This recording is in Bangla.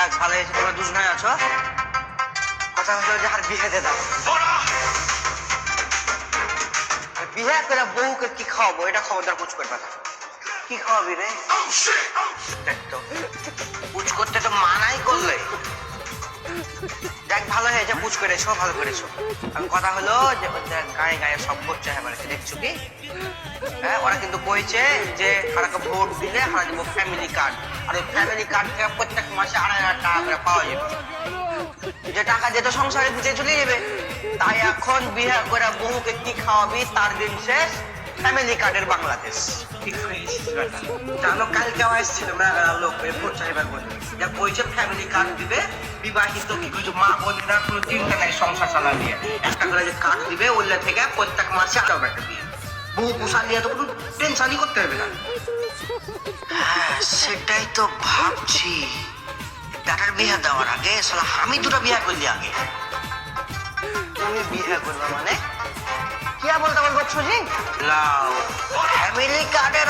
যাক ভালো হয়েছে তোমরা দুজনে আছো। কথা হলো যে আর বিয়েতে দাও, বিয়ে করে বউকে কি খাওয়াবো এটা খবরদার পুচ করবে না। কি খাওয়াবি রে? দেখতো পুচ করতে তো মানাই করলে। যাক ভালো হয়েছে পুচ করেছো, ভালো করেছো। আর কথা হলো যে গায়ে গায়ে সব করছে এবারে দেখছো কি? হ্যাঁ ওরা কিন্তু কইছে যে হারাকে ভোট দিলে হারা দেবো ফ্যামিলি কার্ড, আর ওই ফ্যামিলি কার্ড থেকে প্রত্যেক মাসে 2,500 টাকা করে পাওয়া যাবে, যে টাকা যেত সংসারে দিতে চলে যাবে। তাই এখন বিয়ে করে বহুকে কি খাওয়াবি তার দিন শেষ, ফ্যামিলি কার্ডের বাংলাদেশ। ঠিক হয়েছে জানো কালকে আমার এসেছিল লোক ভোট চাইবার বলে, যা কইছে ফ্যামিলি কার্ড দিবে, বিবাহিত কি কিছু মা বোনেরা কোনো চিন্তা নাই সংসার চালা নিয়ে, একটা করে যে কার্ড দিবে ওইটা থেকে প্রত্যেক মাসে একটা দিয়ে বহু পোষা নিয়ে তো কোনো টেনশনই করতে হবে না। হ্যাঁ সেটাই তো ভাবছি, টাটার বিয়ে দেওয়ার আগে সালা আমি দুটো বিয়ে করলি আগে। তুমি বিয়ে করবা মানে কি বলতে বলবো? ফ্যামিলি কার্ডের